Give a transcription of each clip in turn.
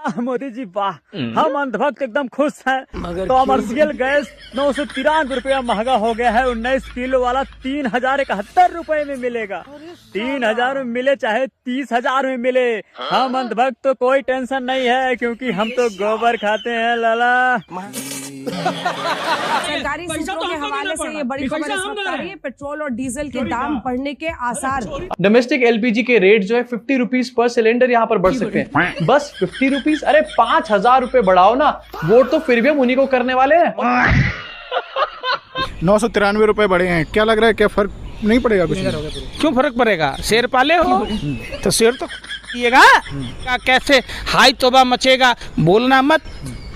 मोदी जी वाह, हम अंधभक्त एकदम खुश हैं। कॉमर्शियल गैस 993 रुपया महंगा हो गया है। 19 किलो वाला 3071 रुपए में मिलेगा। 3000 में मिले चाहे 30,000 में मिले, हम अंधभक्त तो कोई टेंशन नहीं है, क्योंकि हम तो गोबर खाते हैं लाला। सरकारी सूत्रों के हवाले से ये बड़ी खबर इस वक्त आ रही है। पेट्रोल और डीजल के दाम बढ़ने के आसार। डोमेस्टिक एलपीजी के रेट जो है 50 रुपीज पर सिलेंडर यहाँ पर बढ़ सकते हैं। बस 50 रुपीज, अरे 5,000 रुपए बढ़ाओ ना, वोट तो फिर भी हम उन्हीं को करने वाले हैं। 993 रुपए बढ़े हैं, क्या लग रहा है, क्या फर्क नहीं पड़ेगा? कुछ क्यों फर्क पड़ेगा? शेर पाले हो तो शेर तो पिएगा। कैसे हाई तोबा मचेगा, बोलना मत।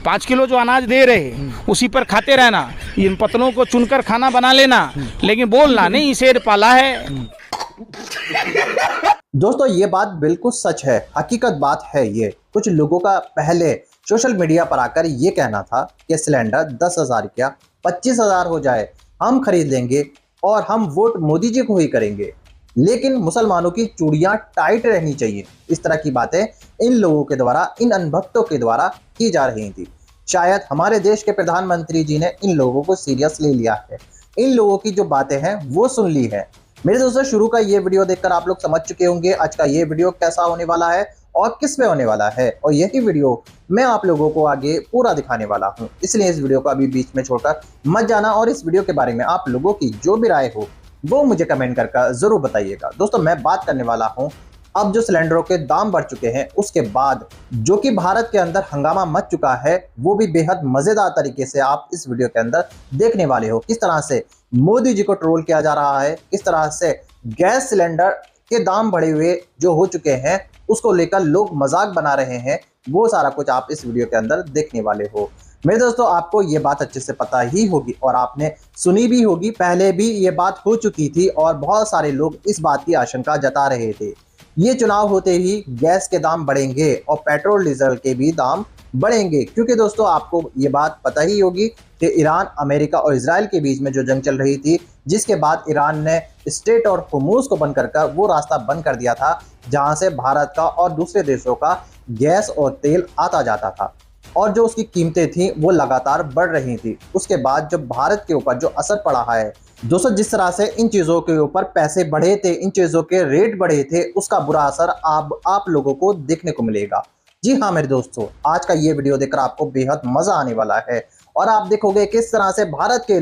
5 किलो जो अनाज दे रहे उसी पर खाते रहना, इन पतलों को चुनकर खाना बना लेना, लेकिन बोलना नहीं शेर पाला है। दोस्तों ये बात बिल्कुल सच है, हकीकत बात है ये। कुछ लोगों का पहले सोशल मीडिया पर आकर ये कहना था कि सिलेंडर 10,000 क्या 25,000 हो जाए, हम खरीद लेंगे और हम वोट मोदी जी को ही करेंगे, लेकिन मुसलमानों की चूड़ियां टाइट रहनी चाहिए। इस तरह की बातें इन लोगों के द्वारा, इन अनभक्तों के द्वारा की जा रही थी। शायद हमारे देश के प्रधानमंत्री जी ने इन लोगों को सीरियस ले लिया है, इन लोगों की जो बातें हैं वो सुन ली है। मेरे दोस्तों शुरू का ये वीडियो देखकर आप लोग समझ चुके होंगे आज का ये वीडियो कैसा होने वाला है और किस पे होने वाला है, और यही वीडियो मैं आप लोगों को आगे पूरा दिखाने वाला हूं। इसलिए इस वीडियो को अभी बीच में छोड़कर मत जाना, और इस वीडियो के बारे में आप लोगों की जो भी राय हो वो मुझे कमेंट करके जरूर बताइएगा। दोस्तों मैं बात करने वाला हूं अब जो सिलेंडरों के दाम बढ़ चुके हैं उसके बाद जो कि भारत के अंदर हंगामा मच चुका है, वो भी बेहद मजेदार तरीके से आप इस वीडियो के अंदर देखने वाले हो। किस तरह से मोदी जी को ट्रोल किया जा रहा है, किस तरह से गैस सिलेंडर के दाम बढ़े हुए जो हो चुके हैं उसको लेकर लोग मजाक बना रहे हैं, वो सारा कुछ आप इस वीडियो के अंदर देखने वाले हो। मेरे दोस्तों आपको ये बात अच्छे से पता ही होगी और आपने सुनी भी होगी, पहले भी ये बात हो चुकी थी और बहुत सारे लोग इस बात की आशंका जता रहे थे। ये चुनाव होते ही गैस के दाम बढ़ेंगे और पेट्रोल डीजल के भी दाम बढ़ेंगे, क्योंकि दोस्तों आपको ये बात पता ही होगी कि ईरान, अमेरिका और इजराइल के बीच में जो जंग चल रही थी, जिसके बाद ईरान ने स्ट्रेट और होर्मुज को बंद कर वो रास्ता बंद कर दिया था जहां से भारत का और दूसरे देशों का गैस और तेल आता जाता था, और जो उसकी कीमतें थी वो लगातार बढ़ रही थी। उसके बाद जब भारत के ऊपर जो असर पड़ा है दोस्तों, जिस तरह से इन चीज़ों के ऊपर पैसे बढ़े थे, इन चीज़ों के रेट बढ़े थे, उसका बुरा असर आप लोगों को देखने को मिलेगा। जी हाँ मेरे दोस्तों, आज का ये वीडियो देखकर आपको बेहद मजा आने वाला है और आप देखोगे किस तरह से भारत के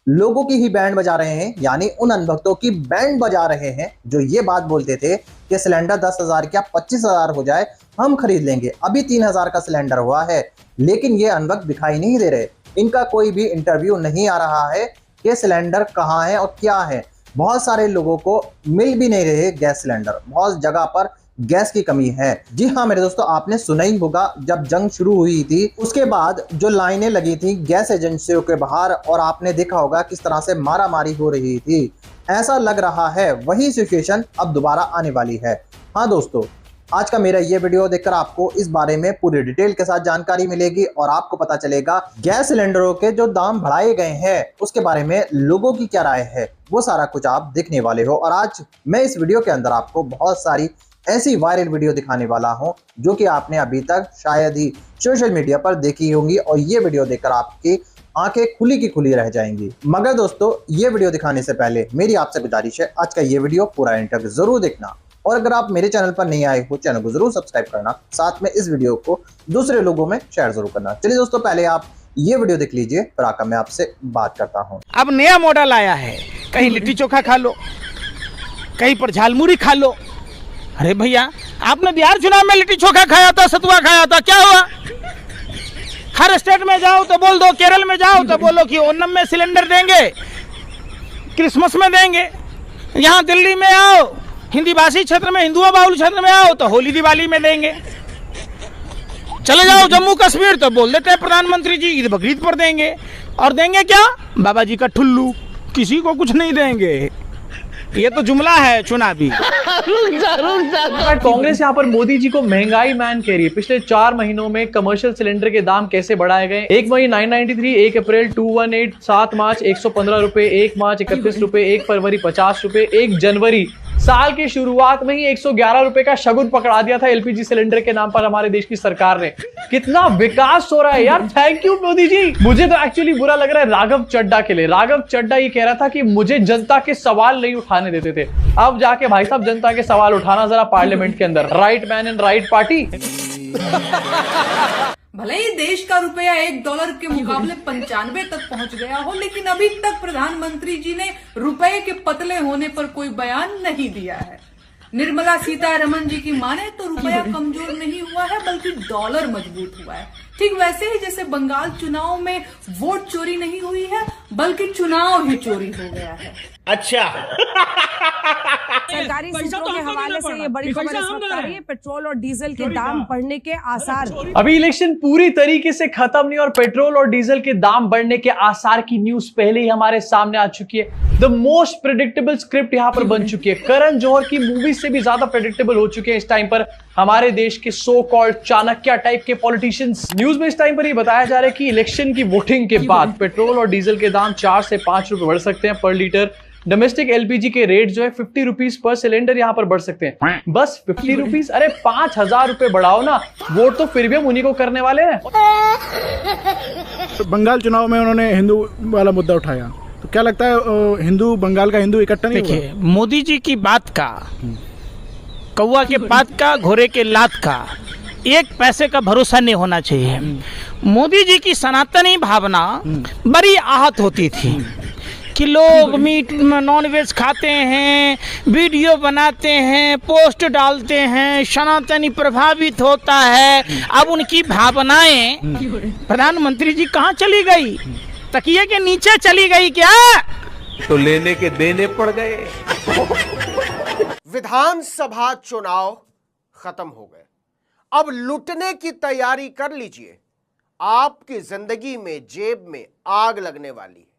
लोगों की ही बैंड बजा रहे हैं, यानी उन अनभक्तों की बैंड बजा रहे हैं जो ये बात बोलते थे कि सिलेंडर 10,000 क्या 25,000 हो जाए, हम खरीद लेंगे। अभी 3,000 का सिलेंडर हुआ है, लेकिन ये अनभक्त दिखाई नहीं दे रहे, इनका कोई भी इंटरव्यू नहीं आ रहा है कि सिलेंडर कहाँ है और क्या है। बहुत सारे लोगों को मिल भी नहीं रहे गैस सिलेंडर, बहुत जगह पर गैस की कमी है। जी हाँ मेरे दोस्तों, आपने सुना ही होगा जब जंग शुरू हुई थी उसके बाद जो लाइनें लगी थी गैस एजेंसियों के बाहर, और आपने देखा होगा किस तरह से मारामारी हो रही थी। ऐसा लग रहा है वही सिचुएशन अब दोबारा आने वाली है। हाँ दोस्तों, आज का मेरा ये वीडियो देखकर आपको इस बारे में पूरी डिटेल के साथ जानकारी मिलेगी और आपको पता चलेगा गैस सिलेंडरों के जो दाम बढ़ाए गए हैं उसके बारे में लोगों की क्या राय है, वो सारा कुछ आप देखने वाले हो। और आज मैं इस वीडियो के अंदर आपको बहुत सारी ऐसी वायरल वीडियो दिखाने वाला हूं जो कि आपने अभी तक शायद ही सोशल मीडिया पर देखी होंगी, और ये वीडियो देखकर आपकी आंखें खुली की खुली रह जाएंगी। मगर दोस्तों ये वीडियो दिखाने से पहले मेरी आपसे गुजारिश है, आज का ये वीडियो पूरा एंड तक जरूर देखना, और अगर आप मेरे चैनल पर नहीं आए हो चैनल को जरूर सब्सक्राइब करना, साथ में इस वीडियो को दूसरे लोगों में शेयर जरूर करना। चलिए दोस्तों पहले आप ये वीडियो देख लीजिए, फिर आकर मैं आपसे बात करता हूँ। अब नया मॉडल आया है, कहीं लिट्टी चोखा खा लो, कहीं पर झालमुड़ी खा लो। अरे भैया, आपने बिहार चुनाव में लिट्टी चोखा खाया था, सतुआ खाया था, क्या हुआ? हर स्टेट में जाओ तो बोल दो, केरल में जाओ तो बोलो कि ओनम में सिलेंडर देंगे, क्रिसमस में देंगे। यहाँ दिल्ली में आओ, हिंदी भाषी क्षेत्र में, हिंदुओं बाहुल क्षेत्र में आओ तो होली दिवाली में देंगे। चले जाओ जम्मू कश्मीर तो बोल देते हैं प्रधानमंत्री जी ईद बकरीद पर देंगे, और देंगे क्या? बाबा जी का ठुल्लू, किसी को कुछ नहीं देंगे। ये तो जुमला है चुनावी। कांग्रेस यहाँ पर मोदी जी को महंगाई मैन कह रही है। पिछले 4 महीनों में कमर्शियल सिलेंडर के दाम कैसे बढ़ाए गए। 1 मई 993, 1 अप्रैल 218, 7 मार्च 115 रुपए, 1 मार्च 31 रुपए, 1 फरवरी 50 रुपए, 1 जनवरी साल की शुरुआत में ही 111 रुपए का शगुन पकड़ा दिया था एलपीजी सिलेंडर के नाम पर हमारे देश की सरकार ने। कितना विकास हो रहा है यार, थैंक यू मोदी जी। मुझे तो एक्चुअली बुरा लग रहा है राघव चड्ढा के लिए। राघव चड्ढा ये कह रहा था कि मुझे जनता के सवाल नहीं उठाने देते थे, अब जाके भाई साहब जनता के सवाल उठाना जरा पार्लियामेंट के अंदर। Right man in right party. भले ही देश का रुपया $1 के मुकाबले 95 तक पहुंच गया हो, लेकिन अभी तक प्रधानमंत्री जी ने रुपए के पतले होने पर कोई बयान नहीं दिया है। निर्मला सीतारमण जी की माने तो रुपया कमजोर नहीं हुआ है, बल्कि डॉलर मजबूत हुआ है। ठीक वैसे ही जैसे बंगाल चुनाव में वोट चोरी नहीं हुई है, बल्कि चुनाव ही चोरी हो गया है। अच्छा। सरकारी सूत्रों के हवाले से ये बड़ी खबर इस वक्त आ रही है, पेट्रोल और डीजल के दाम बढ़ने के आसार। अभी इलेक्शन पूरी तरीके से खत्म नहीं और पेट्रोल और डीजल के दाम बढ़ने के आसार की न्यूज पहले ही हमारे सामने आ चुकी है। द मोस्ट प्रेडिक्टेबल स्क्रिप्ट यहाँ पर बन चुकी है। करण जौहर की मूवी से भी ज्यादा प्रेडिक्टेबल हो चुके हैं इस टाइम पर हमारे देश के सो कॉल्ड चाणक्य टाइप के पॉलिटिशियंस। न्यूज में इस टाइम पर ये बताया जा रहा है कि इलेक्शन की वोटिंग के बाद पेट्रोल और डीजल के दाम 4 से 5 रुपए बढ़ सकते हैं पर लीटर। डोमेस्टिक एलपीजी के रेट जो है 50 रुपीज पर सिलेंडर यहाँ पर बढ़ सकते हैं। बस 50 रुपीज, अरे 5,000 रुपए बढ़ाओ ना, वोट तो फिर भी हम उन्हीं को करने वाले हैं। बंगाल चुनाव में उन्होंने हिंदू वाला मुद्दा उठाया, तो क्या लगता है हिंदू बंगाल का हिंदू इकट्ठा नहीं होगा? देखिए, मोदी जी की बात का, कौवा के पात का, घोड़े के लात का, एक पैसे का भरोसा नहीं होना चाहिए। मोदी जी की सनातनी भावना बड़ी आहत होती थी कि लोग मीट नॉन वेज खाते हैं, वीडियो बनाते हैं, पोस्ट डालते हैं, सनातनी प्रभावित होता है। अब उनकी भावनाएं प्रधानमंत्री जी कहाँ चली गई? तकिए के नीचे चली गई क्या? तो लेने के देने पड़ गए। विधानसभा चुनाव खत्म हो गए, अब लूटने की तैयारी कर लीजिए। आपकी जिंदगी में जेब में आग लगने वाली है।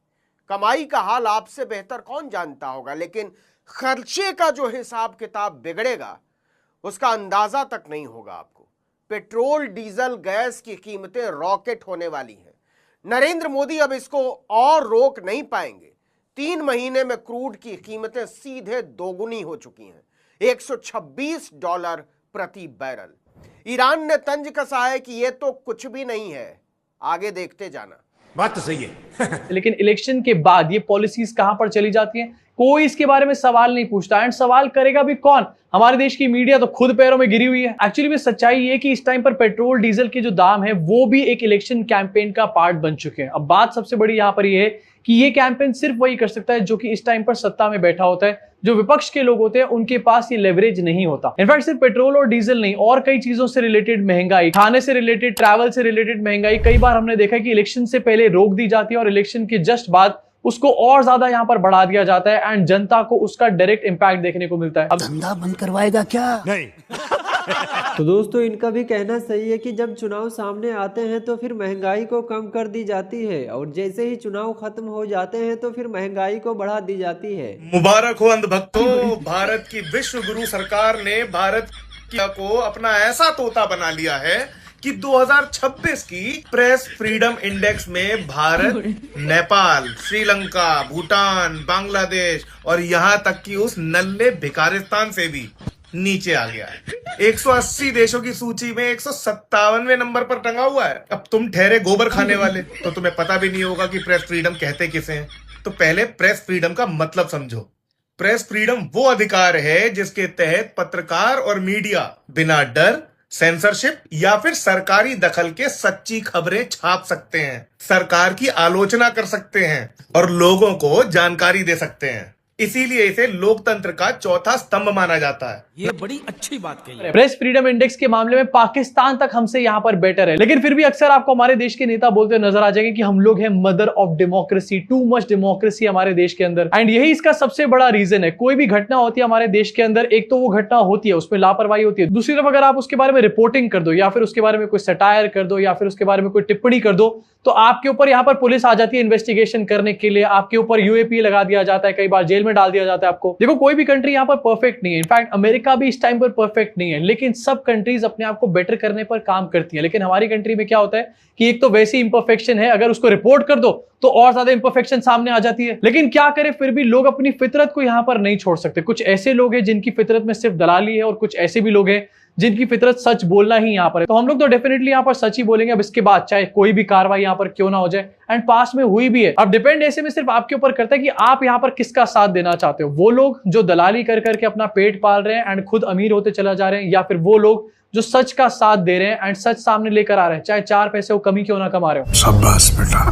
कमाई का हाल आपसे बेहतर कौन जानता होगा, लेकिन खर्चे का जो हिसाब किताब बिगड़ेगा उसका अंदाजा तक नहीं होगा आपको। पेट्रोल, डीजल, गैस की कीमतें रॉकेट होने वाली हैं। नरेंद्र मोदी अब इसको और रोक नहीं पाएंगे। 3 महीने में क्रूड की कीमतें सीधे दोगुनी हो चुकी हैं, $126 प्रति बैरल। ईरान ने तंज कसा है कि यह तो कुछ भी नहीं है, आगे देखते जाना। बात तो सही है। लेकिन इलेक्शन के बाद ये पॉलिसीज कहां पर चली जाती हैं, कोई इसके बारे में सवाल नहीं पूछता। एंड सवाल करेगा भी कौन? हमारे देश की मीडिया तो खुद पैरों में गिरी हुई है। एक्चुअली में सच्चाई ये है कि इस टाइम पर पेट्रोल डीजल के जो दाम है वो भी एक इलेक्शन कैंपेन का पार्ट बन चुके हैं। अब बात सबसे बड़ी यहाँ पर ये है कि ये कैंपेन सिर्फ वही कर सकता है जो कि इस टाइम पर सत्ता में बैठा होता है। जो विपक्ष के लोग होते हैं उनके पास ये लेवरेज नहीं होता। इनफैक्ट सिर्फ पेट्रोल और डीजल नहीं, और कई चीजों से रिलेटेड महंगाई, खाने से रिलेटेड, ट्रैवल से रिलेटेड महंगाई कई बार हमने देखा कि इलेक्शन से पहले रोक दी जाती है और इलेक्शन के जस्ट बाद उसको और ज्यादा यहाँ पर बढ़ा दिया जाता है एंड जनता को उसका डायरेक्ट इंपैक्ट देखने को मिलता है। अब धंधा बंद करवाएगा क्या? नहीं। तो दोस्तों, इनका भी कहना सही है कि जब चुनाव सामने आते हैं तो फिर महंगाई को कम कर दी जाती है और जैसे ही चुनाव खत्म हो जाते हैं तो फिर महंगाई को बढ़ा दी जाती है। मुबारक हो अंधभक्तों, भारत की विश्व गुरु सरकार ने भारत को अपना ऐसा तोता बना लिया है कि 2026 की प्रेस फ्रीडम इंडेक्स में भारत नेपाल, श्रीलंका, भूटान, बांग्लादेश और यहाँ तक कि उस नल्ले भिखारिस्तान से भी नीचे आ गया है। 180 देशों की सूची में 157वें नंबर पर टंगा हुआ है। अब तुम ठहरे गोबर खाने वाले, तो तुम्हें पता भी नहीं होगा कि प्रेस फ्रीडम कहते किसे हैं। तो पहले प्रेस फ्रीडम का मतलब समझो। प्रेस फ्रीडम वो अधिकार है जिसके तहत पत्रकार और मीडिया बिना डर, सेंसरशिप या फिर सरकारी दखल के सच्ची खबरें छाप सकते हैं, सरकार की आलोचना कर सकते हैं और लोगों को जानकारी दे सकते हैं। इसीलिए इसे लोकतंत्र का चौथा स्तंभ माना जाता है। ये बड़ी अच्छी बात कही है। प्रेस फ्रीडम इंडेक्स के मामले में पाकिस्तान तक हमसे यहाँ पर बेटर है, लेकिन फिर भी अक्सर आपको हमारे देश के नेता बोलते नजर आ जाएंगे कि हम लोग हैं mother of democracy, too much democracy हमारे देश के अंदर। एंड यही इसका सबसे बड़ा रीजन है। कोई भी घटना होती है हमारे देश के अंदर, एक तो वो घटना होती है उसमें लापरवाही होती है, दूसरी तरफ अगर आप उसके बारे में रिपोर्टिंग कर दो या फिर उसके बारे में कोई सटायर कर दो या फिर उसके बारे में कोई टिप्पणी कर दो, तो आपके ऊपर यहाँ पर पुलिस आ जाती है इन्वेस्टिगेशन करने के लिए, आपके ऊपर यूएपी लगा दिया जाता है, कई बार जेल में डाल दिया जाता है आपको। देखो कोई भी कंट्री यहाँ पर परफेक्ट नहीं है, इनफैक्ट अमेरिका भी इस टाइम पर परफेक्ट नहीं है, लेकिन सब कंट्रीज अपने आप को बेटर करने पर काम करती है। लेकिन हमारी कंट्री में क्या होता है कि एक तो वैसी इंपरफेक्शन है, अगर उसको रिपोर्ट कर दो तो और ज्यादा इंपरफेक्शन सामने आ जाती है। लेकिन क्या करें, फिर भी लोग अपनी फितरत को यहाँ पर नहीं छोड़ सकते। कुछ ऐसे लोग हैं जिनकी फितरत में सिर्फ दलाली है, और कुछ ऐसे भी लोग हैं जिनकी फितरत सच बोलना ही यहाँ पर है। तो हम लोग तो डेफिनेटली यहाँ पर सच ही बोलेंगे, अब इसके बाद चाहे कोई भी कार्रवाई यहाँ पर क्यों ना हो जाए, एंड पास में हुई भी है। अब डिपेंड ऐसे में सिर्फ आपके ऊपर करता है कि आप यहाँ पर किसका साथ देना चाहते हो। वो लोग जो दलाली कर करके अपना पेट पाल रहे हैं एंड खुद अमीर होते चला जा रहे हैं, या फिर वो लोग जो सच का साथ दे रहे हैं एंड सच सामने लेकर आ रहे हैं, चाहे 4 पैसे वो कमी क्यों ना कमा रहे हो। शाबाश बेटा।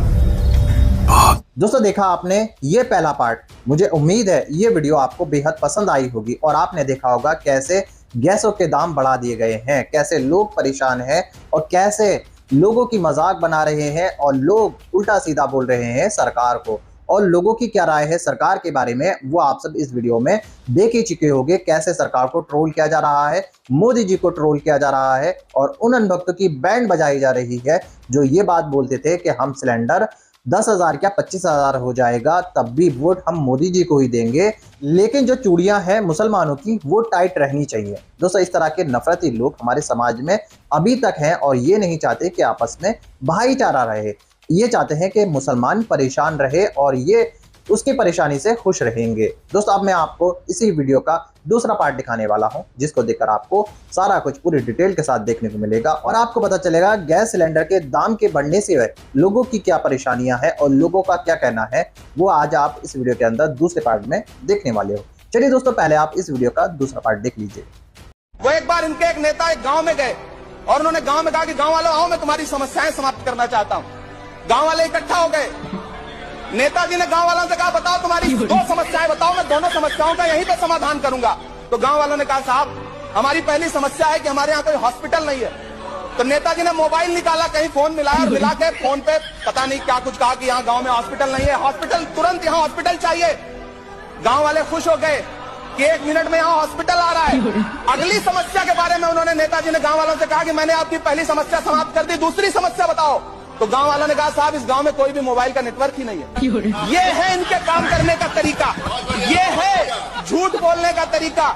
दोस्तों देखा आपने ये पहला पार्ट, मुझे उम्मीद है ये वीडियो आपको बेहद पसंद आई होगी और आपने देखा होगा कैसे गैसों के दाम बढ़ा दिए गए हैं, कैसे लोग परेशान हैं और कैसे लोगों की मजाक बना रहे हैं और लोग उल्टा सीधा बोल रहे हैं सरकार को। और लोगों की क्या राय है सरकार के बारे में वो आप सब इस वीडियो में देख ही चुके होंगे, कैसे सरकार को ट्रोल किया जा रहा है, मोदी जी को ट्रोल किया जा रहा है और उन अनभक्तों की बैंड बजाई जा रही है जो ये बात बोलते थे कि हम सिलेंडर 10,000 क्या 25,000 हो जाएगा तब भी वोट हम मोदी जी को ही देंगे। लेकिन जो चूड़ियां हैं मुसलमानों की वो टाइट रहनी चाहिए। दोस्तों इस तरह के नफरती लोग हमारे समाज में अभी तक हैं और ये नहीं चाहते कि आपस में भाईचारा रहे, ये चाहते हैं कि मुसलमान परेशान रहे और ये उसकी परेशानी से खुश रहेंगे। दोस्तों अब मैं आपको इसी वीडियो का दूसरा पार्ट दिखाने वाला हूं, जिसको देखकर आपको सारा कुछ पूरी डिटेल के साथ देखने को मिलेगा और आपको पता चलेगा गैस सिलेंडर के दाम के बढ़ने से लोगों की क्या परेशानियां हैं और लोगों का क्या कहना है, वो आज आप इस वीडियो के अंदर दूसरे पार्ट में देखने वाले हो। चलिए दोस्तों पहले आप इस वीडियो का दूसरा पार्ट देख लीजिए। वो एक बार इनके एक नेता एक गांव में गए और उन्होंने गांव में कहा कि गांव वालों आओ मैं तुम्हारी समस्याएं समाप्त करना चाहता हूं। गांव वाले इकट्ठा हो गए। नेताजी ने गांव वालों से कहा बताओ तुम्हारी 2 समस्याएं बताओ, मैं दोनों समस्याओं का यहीं पर समाधान करूंगा। तो गांव वालों ने कहा साहब हमारी पहली समस्या है कि हमारे यहाँ कोई हॉस्पिटल नहीं है। तो नेताजी ने मोबाइल निकाला, कहीं फोन मिलाया और मिला के फोन पे पता नहीं क्या कुछ कहा कि यहाँ गांव में हॉस्पिटल नहीं है, हॉस्पिटल तुरंत यहाँ हॉस्पिटल चाहिए। गांव वाले खुश हो गए कि 1 मिनट में यहाँ हॉस्पिटल आ रहा है। अगली समस्या के बारे में उन्होंने नेताजी ने गांव वालों से कहा कि मैंने आपकी पहली समस्या समाप्त कर दी, दूसरी समस्या बताओ। तो गांव वालों ने कहा साहब इस गांव में कोई भी मोबाइल का नेटवर्क ही नहीं है। ये है इनके काम करने का तरीका, ये है झूठ बोलने का तरीका।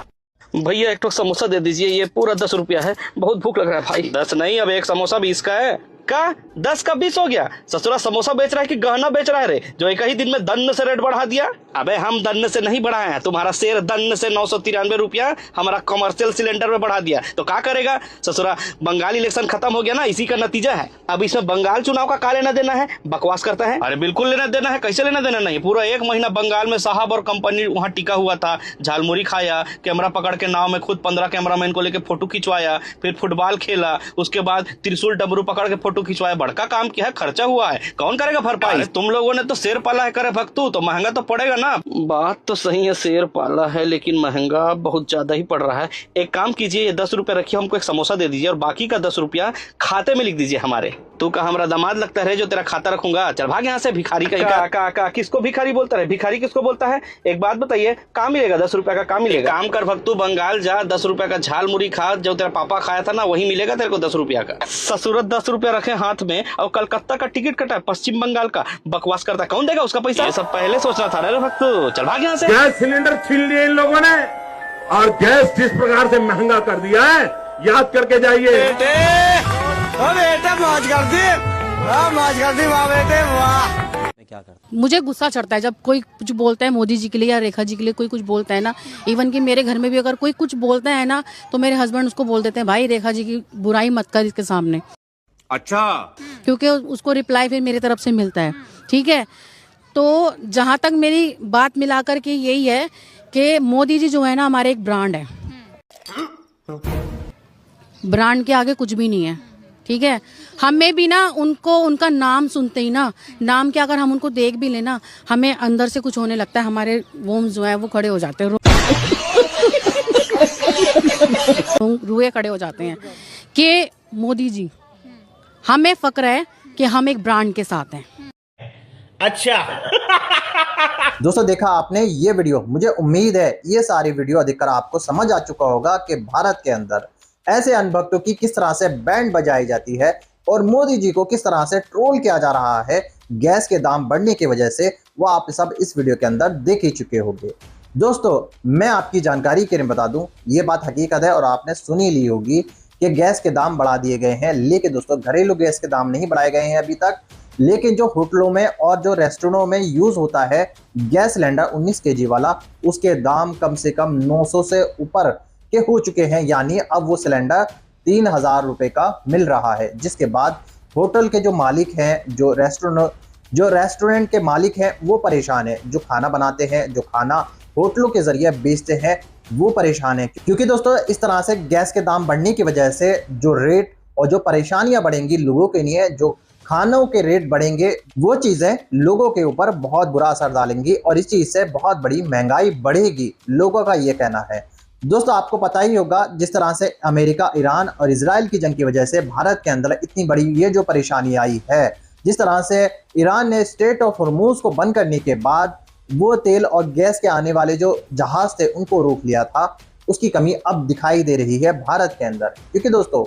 भैया एक तो समोसा दे दीजिए, ये पूरा 10 रुपया है, बहुत भूख लग रहा है भाई। 10 नहीं, अब एक समोसा 20 का है। का 10 का 20 हो गया? ससुरा समोसा बेच रहा है कि गहना बेच रहा है रे, जो एक ही दिन में दन्न से रेट बढ़ा दिया। अबे हम दन्न से नहीं बढ़ाए हैं, तुम्हारा शेर दन्न से 993 रुपया हमारा कमर्शियल सिलेंडर में बढ़ा दिया। तो क्या करेगा ससुरा? बंगाल इलेक्शन खत्म हो गया ना, इसी का नतीजा है। अब इसमें बंगाल चुनाव का क्या लेना देना है? बकवास करता है। अरे बिल्कुल लेना देना है। कैसे लेना देना नहीं? पूरा 1 महीना बंगाल में साहब और कंपनी वहाँ टिका हुआ था, झालमुरी खाया, कैमरा पकड़ के नाव में खुद 15 कैमरामैन को लेकर फोटो खिंचवाया, फिर फुटबॉल खेला, उसके बाद त्रिशूल डमरू पकड़ के फोटो खिंचवाया। बड़का काम किया है, खर्चा हुआ है, कौन करेगा भरपाई? तुम लोगों ने तो शेर पाला है, करे भक्तू, तो महंगा तो पड़ेगा ना। बात तो सही है, शेर पाला है लेकिन महंगा बहुत ज्यादा ही पड़ रहा है। एक काम कीजिए, ये 10 रुपया रखिए, हमको एक समोसा दे दीजिए और बाकी का 10 रुपया खाते में लिख दीजिए हमारे। तू का हमारा दामाद लगता है जो तेरा खाता रखूंगा? चल भाग यहाँ से भिखारी का। किसको भिखारी बोलता है? भिखारी किसको बोलता है? एक बात बताइए, काम मिलेगा 10 रुपया का? काम मिलेगा? काम कर भक्तू, बंगाल जा, 10 रुपया का झाल मुरी खा, जो तेरा पापा खाया था ना वही मिलेगा तेरे को 10 रुपया का। ससुरत 10 रुपया रखे हाथ में और कलकत्ता का टिकट कटा है, पश्चिम बंगाल का, बकवास करता है, कौन देगा उसका पैसा? ये सब पहले सोचना था रे भक्तू, चल भाग यहाँ से। गैस सिलेंडर छीन लिए इन लोगों ने और गैस जिस प्रकार से महंगा कर दिया है याद करके जाइए। बेटा मौज कर दी, मौज कर दी, वाह बेटे वाह। क्या करता मुझे गुस्सा चढ़ता है जब कोई कुछ बोलता है मोदी जी के लिए या रेखा जी के लिए, कोई कुछ बोलता है ना। इवन कि मेरे घर में भी अगर कोई कुछ बोलता है ना तो मेरे हस्बैंड उसको बोल देते हैं भाई रेखा जी की बुराई मत कर इसके सामने। अच्छा, क्योंकि उसको रिप्लाई फिर मेरी तरफ से मिलता है। ठीक है, तो जहां तक मेरी बात मिलाकर के यही है कि मोदी जी जो है ना हमारे एक ब्रांड है, ब्रांड के आगे कुछ भी नहीं है। ठीक है, हमें भी ना उनको उनका नाम सुनते ही ना, नाम क्या अगर हम उनको देख भी लेना हमें अंदर से कुछ होने लगता है, हमारे वोम्स जो है वो खड़े हो जाते हैं, रुए खड़े हो जाते हैं कि मोदी जी हमें फक्र है कि हम एक ब्रांड के साथ हैं। अच्छा दोस्तों देखा आपने ये वीडियो, मुझे उम्मीद है ये सारी वीडियो देखकर आपको समझ आ चुका होगा कि भारत के अंदर ऐसे अनभक्तों की किस तरह से बैंड बजाई जाती है और मोदी जी को किस तरह से ट्रोल किया जा रहा है गैस के दाम बढ़ने की वजह से वो आप सब इस वीडियो के अंदर देख ही चुके होंगे। दोस्तों मैं आपकी जानकारी के लिए बता दूं, ये बात हकीकत है और आपने सुनी ली होगी कि गैस के दाम बढ़ा दिए गए हैं। लेकिन दोस्तों घरेलू गैस के दाम नहीं बढ़ाए गए हैं अभी तक, लेकिन जो होटलों में और जो रेस्टोरेंटों में यूज होता है गैस सिलेंडर 19 kg वाला, उसके दाम कम से कम 900 से ऊपर के हो चुके हैं। यानी अब वो सिलेंडर 3000 रुपए का मिल रहा है, जिसके बाद होटल के जो मालिक हैं, जो रेस्टोरेंट के मालिक हैं, वो परेशान है। जो खाना बनाते हैं, जो खाना होटलों के जरिए बेचते हैं, वो परेशान है। क्योंकि दोस्तों इस तरह से गैस के दाम बढ़ने की वजह से जो रेट और जो परेशानियां बढ़ेंगी लोगों के लिए, जो खानों के रेट बढ़ेंगे, वो चीजें लोगों के ऊपर बहुत बुरा असर डालेंगी और इस चीज से बहुत बड़ी महंगाई बढ़ेगी, लोगों का ये कहना है। दोस्तों आपको पता ही होगा जिस तरह से अमेरिका, ईरान और इजराइल की जंग की वजह से भारत के अंदर इतनी बड़ी ये जो परेशानी आई है, जिस तरह से ईरान ने स्ट्रेट ऑफ हॉर्मूज को बंद करने के बाद वो तेल और गैस के आने वाले जो जहाज थे उनको रोक लिया था, उसकी कमी अब दिखाई दे रही है भारत के अंदर। क्योंकि दोस्तों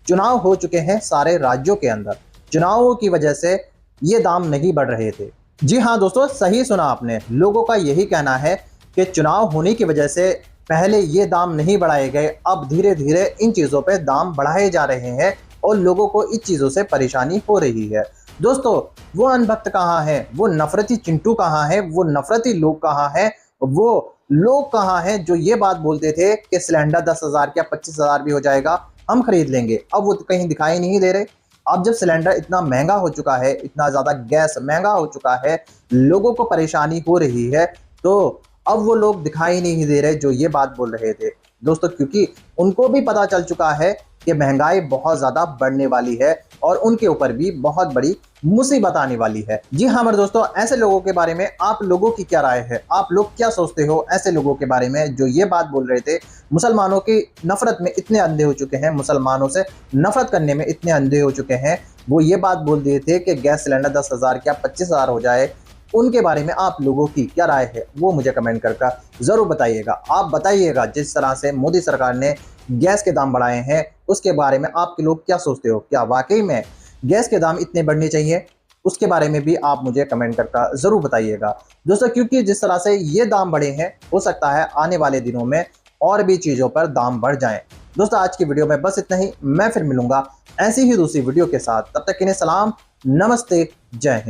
चुनाव हो चुके हैं सारे राज्यों के अंदर, चुनावों की वजह से ये दाम नहीं बढ़ रहे थे। जी हाँ दोस्तों, सही सुना आपने, लोगों का यही कहना है कि चुनाव होने की वजह से पहले ये दाम नहीं बढ़ाए गए, अब धीरे धीरे इन चीज़ों पे दाम बढ़ाए जा रहे हैं और लोगों को इस चीज़ों से परेशानी हो रही है। दोस्तों वो अनभक्त कहाँ है, वो नफरती चिंटू कहाँ है, वो नफरती लोग कहाँ हैं, वो लोग कहाँ हैं जो ये बात बोलते थे कि सिलेंडर 10,000 क्या 25,000 भी हो जाएगा, हम खरीद लेंगे। अब वो कहीं दिखाई नहीं दे रहे। अब जब सिलेंडर इतना महंगा हो चुका है, इतना ज़्यादा गैस महंगा हो चुका है, लोगों को परेशानी हो रही है, तो अब वो लोग दिखाई नहीं दे रहे जो ये बात बोल रहे थे दोस्तों। क्योंकि उनको भी पता चल चुका है कि महंगाई बहुत ज़्यादा बढ़ने वाली है और उनके ऊपर भी बहुत बड़ी मुसीबत आने वाली है। जी हाँ मेरे दोस्तों, ऐसे लोगों के बारे में आप लोगों की क्या राय है? आप लोग क्या सोचते हो ऐसे लोगों के बारे में जो ये बात बोल रहे थे? मुसलमानों की नफरत में इतने अंधे हो चुके हैं, मुसलमानों से नफरत करने में इतने अंधे हो चुके हैं, वो ये बात बोल दिए थे कि गैस सिलेंडर 10,000 क्या 25,000 हो जाए। उनके बारे में आप लोगों की क्या राय है वो मुझे कमेंट करके ज़रूर बताइएगा। आप बताइएगा जिस तरह से मोदी सरकार ने गैस के दाम बढ़ाए हैं उसके बारे में आपके लोग क्या सोचते हो? क्या वाकई में गैस के दाम इतने बढ़ने चाहिए? उसके बारे में भी आप मुझे कमेंट करके ज़रूर बताइएगा दोस्तों। क्योंकि जिस तरह से ये दाम बढ़े हैं, हो सकता है आने वाले दिनों में और भी चीज़ों पर दाम बढ़ जाएं। दोस्तों आज की वीडियो में बस इतना ही। मैं फिर मिलूंगा ऐसी ही दूसरी वीडियो के साथ, तब तक के लिए सलाम, नमस्ते, जय हिंद।